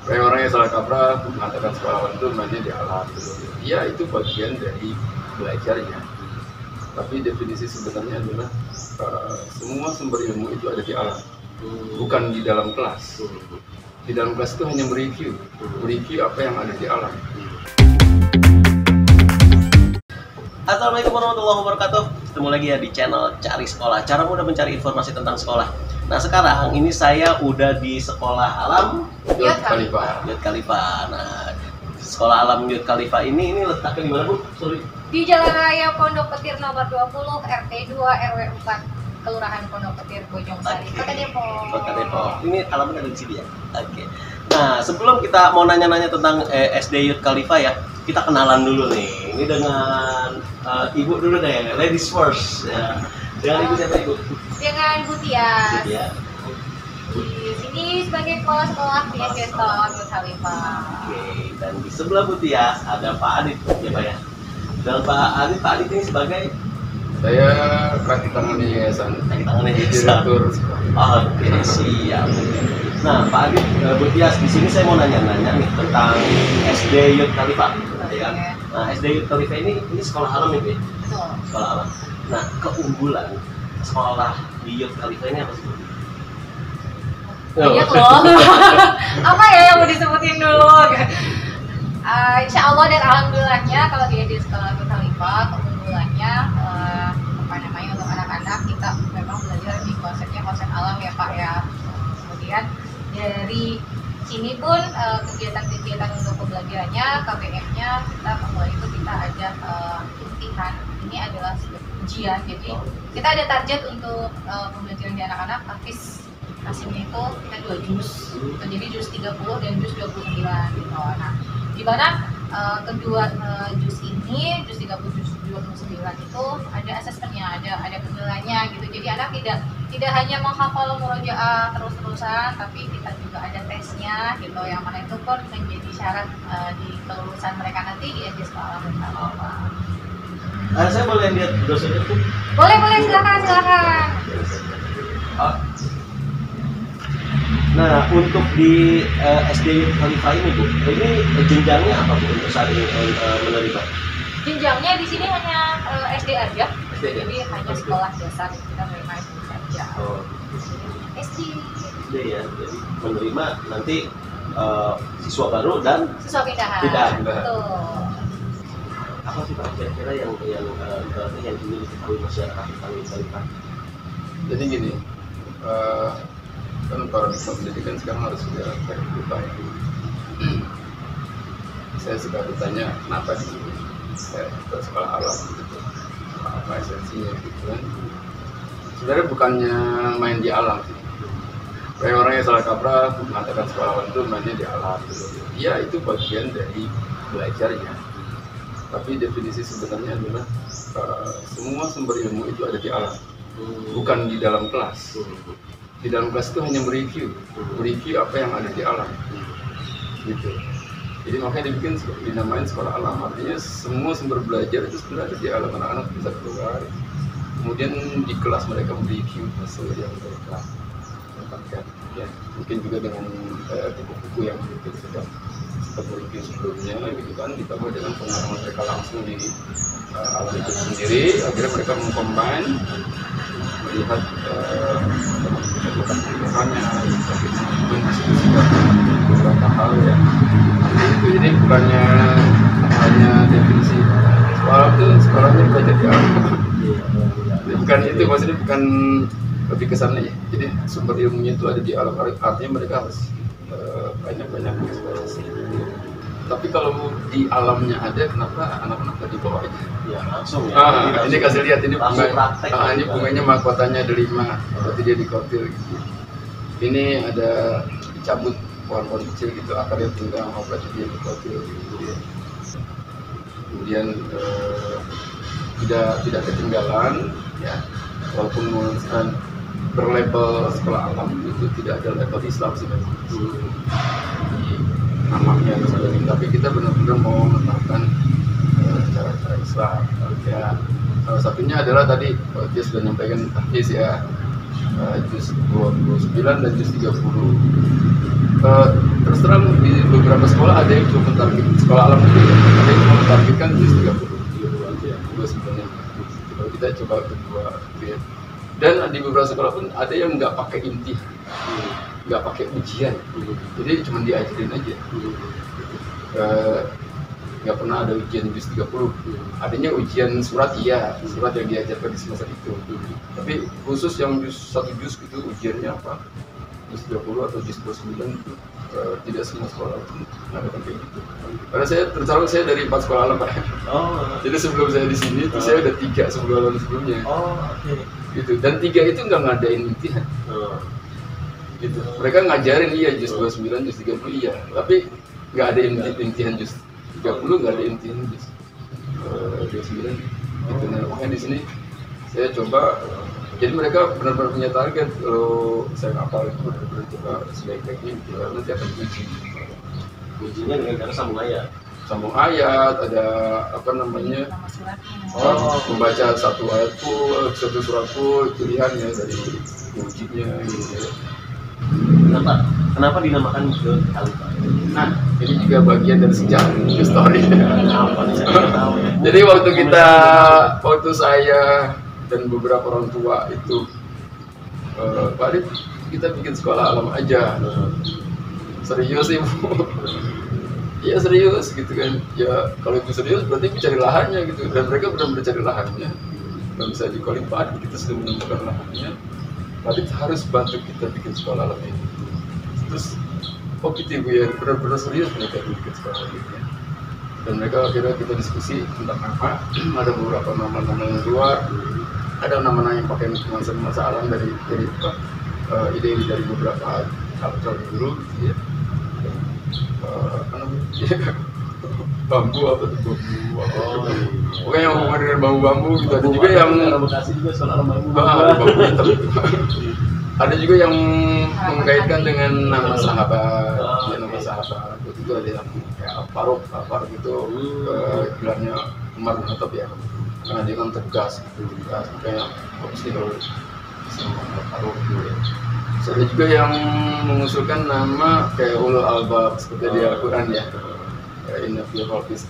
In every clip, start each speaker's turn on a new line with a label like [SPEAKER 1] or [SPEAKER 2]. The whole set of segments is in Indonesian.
[SPEAKER 1] Kayak orang yang salah kaprah mengatakan sekolah alam itu mainnya di alam. Ya itu bagian dari belajarnya. Tapi definisi sebenarnya adalah semua sumber ilmu itu ada di alam, bukan di dalam kelas. Di dalam kelas itu hanya mereview apa yang ada di alam.
[SPEAKER 2] Assalamualaikum warahmatullahi wabarakatuh. Ketemu lagi ya di channel Cari Sekolah, cara mudah mencari informasi tentang sekolah. Nah sekarang ini saya udah di sekolah alam
[SPEAKER 1] Yud Khalifa.
[SPEAKER 2] Nah sekolah alam Yud Khalifa ini letaknya di mana, Bu? Sorry.
[SPEAKER 3] Di Jalan Raya Pondok Petir nomor 20, RT 2, RW 4, Kelurahan Pondok Petir, Bojongsari, Kota Depok.
[SPEAKER 2] Kota Depok. Ini alamatnya ada di sini ya. Oke. Nah sebelum kita mau nanya-nanya tentang SD Yud Khalifa ya, kita kenalan dulu nih. Ini dengan Ibu dulu deh, ladies first. Ya. Dengan Ibu siapa, Ibu?
[SPEAKER 3] Dengan Bu Tias.
[SPEAKER 2] Ya.
[SPEAKER 3] Di sini sebagai kepala sekolah di SD Yud Khalifa.
[SPEAKER 2] Oke, dan di sebelah Bu Tias ada Pak Adit, ya Pak ya. Dan Pak Adit ini sebagai
[SPEAKER 1] Saya kaki tangan yayasan. Direktur.
[SPEAKER 2] Oke, siap. Nah, Pak Adit, Bu Tias, di sini saya mau nanya-nanya nih tentang SD Yud Khalifa, ya. Nah, SD Yud Khalifa ini sekolah alam ya, Bu?
[SPEAKER 3] Betul.
[SPEAKER 2] Sekolah alam. Nah, keunggulan sekolah di Yud Khalifa ini apa sih, Bu?
[SPEAKER 3] Banyak loh. Apa ya yang mau disebutin dulu? Insya Allah dan alhamdulillahnya kalau di sekolah Yud Khalifa keunggulannya untuk anak-anak kita memang belajar di konsep alam ya Pak ya. Kemudian dari sini pun kegiatan-kegiatan untuk pembelajarannya, KBM-nya kita ada latihan. Ini adalah ujian, jadi kita ada target untuk pembelajaran di anak-anak praktis. Hasilnya itu kita 2 juz, jadi juz 30 dan juz 29 gitu. Nah, di mana kedua juz ini, juz 30, juz 29 itu ada asesmennya, ada penilaiannya gitu. Jadi anak tidak hanya menghafal murojaah terus-terusan, tapi kita juga ada tesnya gitu, yang mana itu pun menjadi syarat di kelulusan mereka nanti di SD Sekolah Alam Yud Khalifa.
[SPEAKER 2] Saya boleh lihat dosennya, Bu?
[SPEAKER 3] Boleh, silakan.
[SPEAKER 2] Nah, untuk di SD Yud Khalifa ini, Bu, ini jenjangnya apa, Bu, untuk saat ini menerima?
[SPEAKER 3] Jenjangnya di sini hanya SD aja,
[SPEAKER 2] SD aja?
[SPEAKER 3] jadi hanya sekolah dasar kita menerima SD saja.
[SPEAKER 2] Oh,
[SPEAKER 3] SD
[SPEAKER 2] ya, jadi menerima nanti siswa baru dan
[SPEAKER 3] siswa pindahan. Betul.
[SPEAKER 2] Apa sih Pak kira-kira yang ingin diketahui masyarakat tentang Yud Khalifa?
[SPEAKER 1] Jadi gini, kan paradigma pendidikan sekarang harus sudah berubah. Saya suka ditanya kenapa di sini saya ke sekolah alam gitu, apa esensinya gitu kan. Sebenarnya bukannya main di alam sih. Kayak orang yang salah kaprah mengatakan sekolah alam itu mainnya di alam gitu. Ya itu bagian dari belajarnya. Tapi definisi sebenarnya adalah semua sumber ilmu itu ada di alam, bukan di dalam kelas. Di dalam kelas itu hanya mereview apa yang ada di alam, gitu. Jadi makanya dinamain sekolah alam. Artinya semua sumber belajar itu sebenarnya ada di alam. Anak-anak bisa keluar, kemudian di kelas mereka mereview hasil yang mereka dapatkan. Ya, mungkin juga dengan buku-buku yang mungkin sudah mereview sebelumnya, gitu kan. Ditambah dengan pengalaman mereka langsung di alam itu sendiri, akhirnya mereka mengcombine, melihat kebutuhannya, mendiskusikan beberapa hal ya. Itu jadi bukannya hanya definisi sekolahnya belajar di alam. Bukan itu, maksudnya bukan lebih kesannya ya. Jadi sumber ilmunya itu ada di alam, artinya mereka harus banyak eksplorasi. Tapi kalau di alamnya ada, kenapa anak-anak tadi bawa aja?
[SPEAKER 2] Ya langsung ya.
[SPEAKER 1] Ini kasih lihat ini bunga. Ini
[SPEAKER 2] ya.
[SPEAKER 1] bunganya mahkotanya ada 5, berarti dia dikotil gitu. Ini ada dicabut pohon-pohon kecil gitu, akarnya tinggal, berarti dia dikotil gitu ya. Kemudian tidak ketinggalan ya, walaupun menuliskan berlabel sekolah alam itu tidak ada label Islam sih memang. Namanya harus ada, tapi kita benar-benar mau menetapkan cara-cara Islam ya. Salah satunya adalah tadi dia sudah menyampaikan hadis ya, juz 29 dan juz 30. Terus terang di beberapa sekolah ada yang cuma mentarget sekolah alam itu, ada yang cuma mentargetkan jus 30 sebenarnya. Kalau kita coba kedua gitu ya. Dan di beberapa sekolah pun ada yang nggak pakai inti, nggak pakai ujian, jadi cuma diajarin aja. Nggak pernah ada ujian jus 30, adanya ujian surat iya, surat yang diajarkan di semester itu. Tapi khusus yang satu jus gitu ujiannya apa, jus 30 atau jus 29 itu tidak semua sekolah mengadakan kayak gitu. Karena saya tercatat saya dari 4 sekolah alam Pak.
[SPEAKER 2] Oh.
[SPEAKER 1] Jadi sebelum saya di sini itu saya udah 3 sebelum sebelumnya.
[SPEAKER 2] Oh, oke.
[SPEAKER 1] Gitu. Dan 3 itu nggak ngadain imtihan. Gitu. Mereka ngajarin iya jus 29, jus 30 iya, tapi nggak ada imtihan jus 30, nggak ada imtihan jus 29. Gitu. Nah, makanya di sini saya coba. Jadi mereka benar-benar punya target. Kalau saya ngapal itu benar-benar coba sebaik-baiknya gitu. Nanti akan uji.
[SPEAKER 2] Ujinya dengan cara
[SPEAKER 1] Sambung ayat, ada apa namanya? Membaca satu ayat full, satu surat full, pilihannya dari ujinya gitu ya.
[SPEAKER 2] Kenapa dinamakan Yud Khalifah?
[SPEAKER 1] Nah, ini juga bagian dari sejarah story.
[SPEAKER 2] Kenapa nih? Saya tahu.
[SPEAKER 1] Jadi waktu saya dan beberapa orang tua itu, Pak Adit, kita bikin sekolah alam aja. Serius Ibu? Iya serius gitu kan. Ya kalau itu serius berarti cari lahannya gitu. Dan mereka benar-benar cari lahannya. Kalau bisa di Khalifah, kita sudah menemukan lahannya. Pak Adit harus bantu kita bikin sekolah alam ini. Terus, oh gitu Ibu ya, benar-benar serius mereka bikin sekolah alam ini. Dan mereka akhirnya kita diskusi tentang apa. Ada beberapa nama-nama yang keluar. Ada nama-nama yang pakai masa alam dari ide dari beberapa calon guru gitu ya. Apa namanya? Bambu apa tuh? Pokoknya yang hubungan dengan bambu-bambu gitu. Ada juga yang bambu hitam. Ada juga yang mengkaitkan dengan nama sahabat, nama sahabat. Itu ada yang kayak Faruk itu gelarnya Umar bin Khattab ya. Nah, dia kan tegas gitu, kayak pasti kalau sama Faruk gitu ya. So, ada juga yang mengusulkan nama kayak Ulul Albab seperti di Al-Quran ya. Inna fi khalqis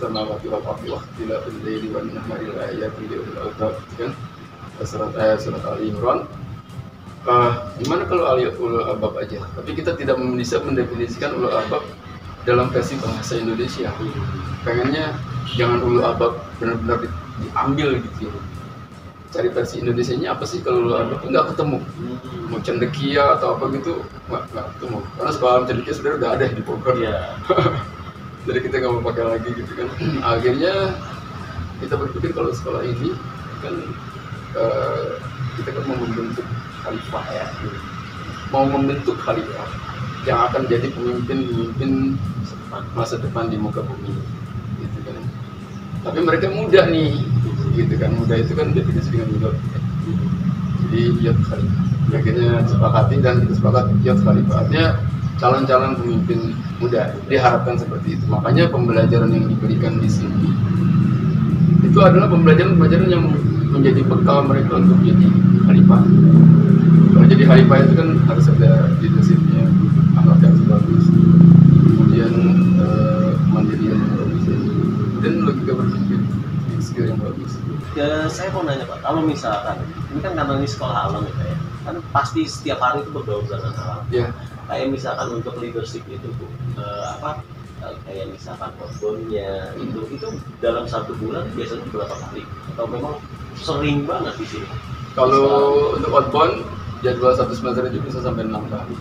[SPEAKER 1] samawati wal ardi wa ikhtilafil laili wan nahari la ayatin li ulil albab kan. Surat Ali Imran. Gimana kalau ulul albab aja? Tapi kita tidak bisa mendefinisikan ulul albab dalam versi bahasa Indonesia. Pengennya jangan ulul albab benar-benar diambil gitu. Cari versi Indonesianya apa sih kalau ulul albab nggak ketemu. Mau cendekia atau apa gitu nggak ketemu. Karena sekolah cendekia sebenarnya udah ada di Bogor. Yeah. Jadi kita nggak mau pakai lagi gitu kan. Akhirnya kita berpikir kalau sekolah ini kan kita kan mau membentuk khalifah ya, mau membentuk khalifah yang akan jadi pemimpin masa depan di muka bumi, gitu kan. Tapi mereka muda nih, gitu kan. Muda itu kan definisi dengan yud. Jadi yud khalifah. Akhirnya sepakati dan kita sepakat yud khalifah. Artinya calon-calon pemimpin muda diharapkan seperti itu. Makanya pembelajaran yang diberikan di sini itu adalah pembelajaran yang menjadi bekal mereka untuk jadi khalifah. Kalau jadi khalifah itu kan harus ada leadership-nya, akhlak yang bagus, kemudian kemandirian yang bagus, dan logika berpikir, skill yang bagus.
[SPEAKER 2] Ya, saya mau nanya Pak, kalau misalkan ini kan karena ini sekolah alam ya, kan pasti setiap hari itu bergaul dengan alam.
[SPEAKER 1] Ya.
[SPEAKER 2] Kayak misalkan untuk leadership itu kayak misalkan outbound-nya itu dalam 1 bulan biasanya berapa kali? Atau memang sering banget di sini?
[SPEAKER 1] Kalau untuk outbound jadwal 1 semester itu bisa sampai 6 kali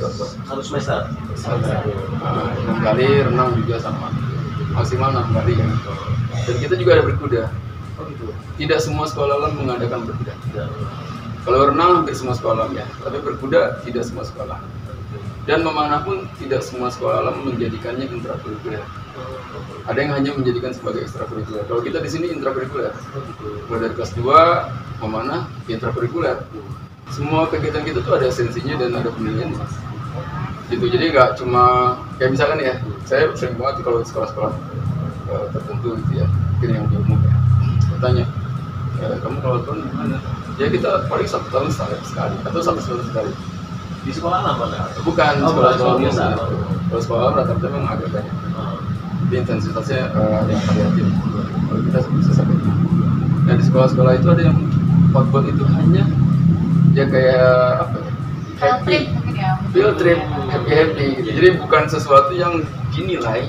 [SPEAKER 1] outbound.
[SPEAKER 2] 1 semester?
[SPEAKER 1] 6 kali, renang juga sama, maksimal 6 kali kan. Dan kita juga ada berkuda.
[SPEAKER 2] Oh gitu?
[SPEAKER 1] Tidak semua sekolah alam mengadakan berkuda. Kalau renang hampir semua sekolah ya, tapi berkuda tidak semua sekolah. Dan memanah pun tidak semua sekolah alam menjadikannya intrakurikuler. Ada yang hanya menjadikan sebagai ekstrakurikuler. Kalau kita di sini intrakurikuler. Mulai dari kelas 2 memanah intrakurikuler. Semua kegiatan kita tuh ada esensinya dan ada penilaiannya. Gitu. Jadi nggak cuma kayak misalkan ya, saya sering banget kalau sekolah-sekolah tertentu gitu ya, mungkin yang di umum ya. Saya tanya, kamu kalau tahun gimana? Ya kita paling 1 tahun sekali atau 1 tahun sekali.
[SPEAKER 2] Di sekolah alam mana?
[SPEAKER 1] Bukan, sekolah biasa. Kalau sekolah alam rata-rata memang agak banyak. Tapi intensitasnya yang variatif. Kalau kita bisa sampai 50. Nah di sekolah-sekolah itu ada yang outbound itu hanya ya kayak apa ya?
[SPEAKER 3] Field trip mungkin ya.
[SPEAKER 1] Field trip, happy gitu. Jadi bukan sesuatu yang dinilai.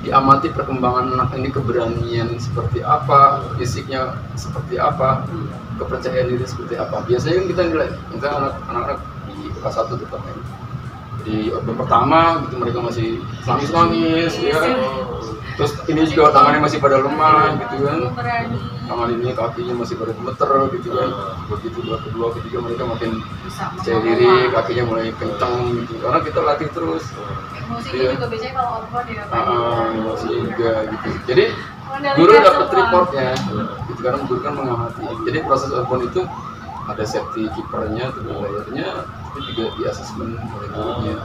[SPEAKER 1] Diamati perkembangan anak ini, keberanian seperti apa, fisiknya seperti apa, kepercayaan diri seperti apa. Biasanya kan kita nilai, misalnya anak-anak di kelas 1 terutama ini. Di outbound pertama gitu mereka masih nangis ya. Terus ini juga tangannya masih pada lemah gitu kan. Tangan ini kakinya masih pada gemeter gitu kan. Begitu kedua, ketiga mereka makin percaya diri, kakinya mulai kencang gitu. Karena kita latih terus.
[SPEAKER 3] Emosinya juga biasanya kalau outbound ya Pak.
[SPEAKER 1] Emosi juga gitu. Jadi guru dapat reportnya gitu karena guru kan mengamati. Jadi proses outbound itu ada safety keepernya, layarnya, tapi juga di asesmen oleh gurunya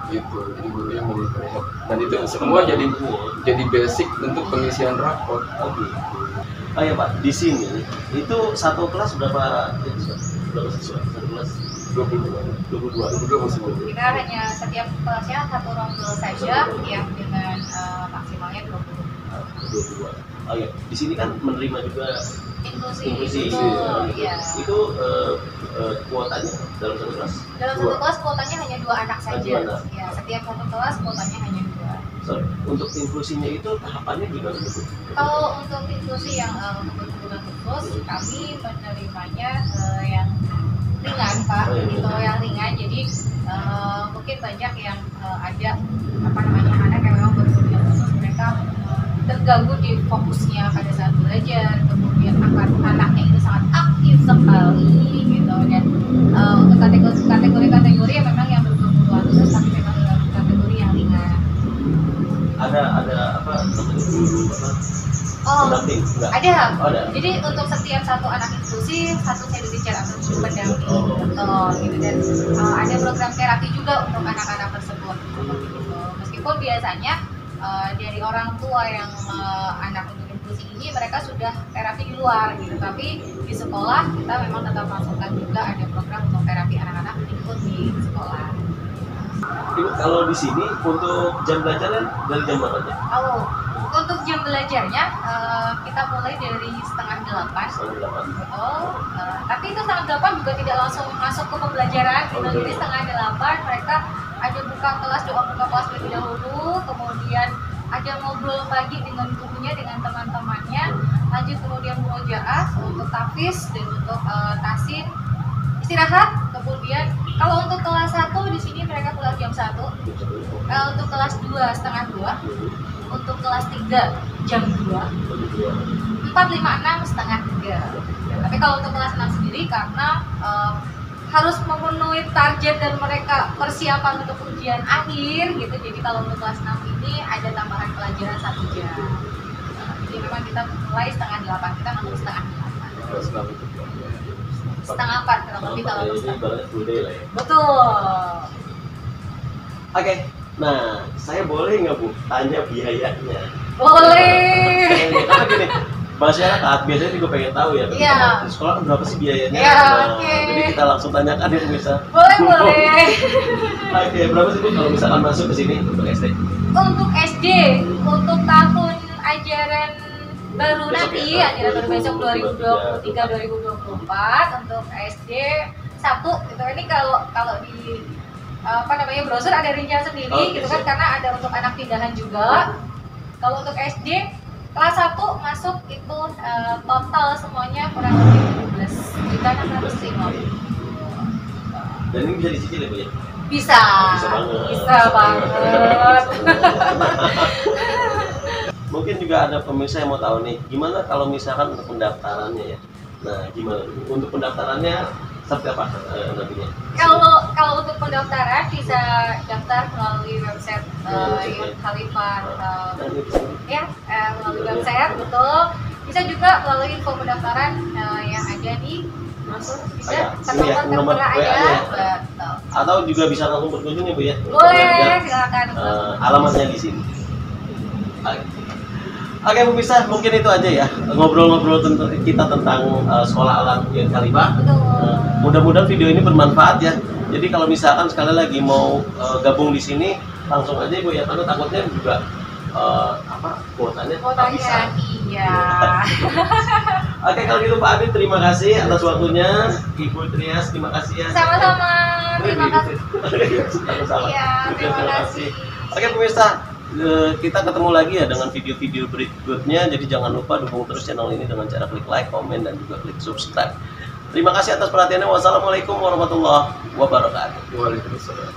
[SPEAKER 1] gitu. Jadi gurunya melihat dan itu semua jadi basic untuk pengisian raport.
[SPEAKER 2] Oh ya Pak, di sini itu satu kelas berapa siswa? Satu kelas 22 masih
[SPEAKER 3] Kita hanya setiap kelasnya satu rombel saja yang dengan maksimalnya 20.
[SPEAKER 2] Oh ya, di sini kan menerima juga inklusi.
[SPEAKER 3] Ya.
[SPEAKER 2] Itu kuotanya dalam satu kelas?
[SPEAKER 3] Dalam satu kelas kuotanya hanya 2 anak saja.
[SPEAKER 2] 2 anak.
[SPEAKER 3] Ya, setiap satu kelas kuotanya hanya 2.
[SPEAKER 2] So, untuk inklusinya itu tahapannya gimana?
[SPEAKER 3] Kalau untuk inklusi yang untuk kebutuhan khusus, kami menerimanya yang ringan Pak, gitu yang ringan. Jadi mungkin banyak yang ada anak yang memang berkebutuhan khusus, mereka terganggu di fokusnya pada saat belajar, kemudian anaknya itu sangat aktif sekali gitu. Dan untuk kategori yang memang yang berkebutuhan khusus, tapi memang kategori yang ringan.
[SPEAKER 2] Ada apa namanya guru apa? Pendamping? Enggak.
[SPEAKER 3] Ada. Jadi untuk setiap satu anak inklusi, satu teacher atau guru pendamping, betul gitu. Dan ada program terapi juga untuk anak-anak tersebut, gitu. Meskipun biasanya dari orang tua yang anak untuk inklusi ini mereka sudah terapi di luar gitu, tapi di sekolah kita memang tetap masukkan juga ada program untuk terapi anak-anak ikut di sekolah.
[SPEAKER 2] Ibu, kalau di sini untuk jam belajarnya dari jam berapa aja?
[SPEAKER 3] Kalau untuk jam belajarnya kita mulai dari 7:30. Betul. Tapi itu 7:30 juga tidak langsung masuk ke pembelajaran gitu. Jadi 7:30 mereka ada buka kelas, doa buka kelas terlebih dahulu, kemudian ada ngobrol pagi dengan gurunya, dengan teman-temannya, lanjut kemudian murojaah untuk tahfiz dan untuk tasin, istirahat. Kemudian kalau untuk kelas 1 di sini mereka pulang jam 1. Untuk kelas 2 setengah 2. Untuk kelas 3 jam 2. 4, 5, 6 setengah 3. Tapi kalau untuk kelas 6 sendiri karena harus memenuhi target dan mereka persiapan untuk ujian akhir gitu. Jadi kalau untuk kelas 6 ini ada tambahan pelajaran 1 jam. Jadi memang kita mulai 7:30, kita masuk 7:30.
[SPEAKER 1] Kelas 6 itu
[SPEAKER 3] 3:30 kurang lebih kalau
[SPEAKER 2] jadi
[SPEAKER 3] untuk
[SPEAKER 2] ibaratnya full day lah ya.
[SPEAKER 3] betul.
[SPEAKER 2] Oke, nah saya boleh nggak Bu tanya biayanya?
[SPEAKER 3] Boleh.
[SPEAKER 2] Karena gini, masyarakat biasanya juga pengen tahu ya.
[SPEAKER 3] Iya.
[SPEAKER 2] Di sekolah kan berapa sih biayanya?
[SPEAKER 3] Iya,
[SPEAKER 2] Nah,
[SPEAKER 3] oke.
[SPEAKER 2] Jadi kita langsung tanyakan ya pemirsa.
[SPEAKER 3] Boleh.
[SPEAKER 2] Oke, berapa sih Bu kalau misalkan masuk ke sini untuk SD?
[SPEAKER 3] Untuk SD, untuk tahun ajaran baru nanti, ajaran baru besok 2023-2024 untuk SD 1 gitu. Ini kalau di browser ada rincian sendiri gitu kan, karena ada untuk anak pindahan juga. Kalau untuk SD kelas 1 masuk itu total semuanya kurang lebih 17.650.
[SPEAKER 2] Dan ini bisa dicicil ya Bu ya?
[SPEAKER 3] Bisa banget.
[SPEAKER 2] Mungkin juga ada pemirsa yang mau tahu nih, gimana kalau misalkan untuk pendaftarannya ya? Nah, gimana untuk pendaftarannya seperti apa nantinya?
[SPEAKER 3] Kalau untuk pendaftaran bisa daftar melalui website Khalifah ya, melalui website, betul. Bisa juga melalui info pendaftaran yang ada di masuk bisa
[SPEAKER 2] nomor
[SPEAKER 3] tertera
[SPEAKER 2] WA-nya ya?
[SPEAKER 3] betul.
[SPEAKER 2] Atau juga bisa langsung berkunjung ya Bu ya?
[SPEAKER 3] Boleh, silakan.
[SPEAKER 2] Alamatnya di sini. Oke pemirsa, mungkin itu aja ya ngobrol-ngobrol tentang kita tentang sekolah alam Yud Khalifah.
[SPEAKER 3] Betul.
[SPEAKER 2] Mudah-mudahan video ini bermanfaat ya. Jadi kalau misalkan sekali lagi mau gabung di sini, langsung aja Ibu ya, karena takutnya juga kuotanya
[SPEAKER 3] Fotonya, iya.
[SPEAKER 2] Oke kalau gitu Pak Adit terima kasih atas waktunya. Ibu Trias terima kasih ya.
[SPEAKER 3] Sama-sama. Terima kasih.
[SPEAKER 2] Sama-sama.
[SPEAKER 3] Iya, terima kasih.
[SPEAKER 2] Oke pemirsa, kita ketemu lagi ya dengan video-video berikutnya. Jadi jangan lupa dukung terus channel ini dengan cara klik like, komen, dan juga klik subscribe. Terima kasih atas perhatiannya. Wassalamualaikum warahmatullahi wabarakatuh.
[SPEAKER 1] Waalaikumsalam.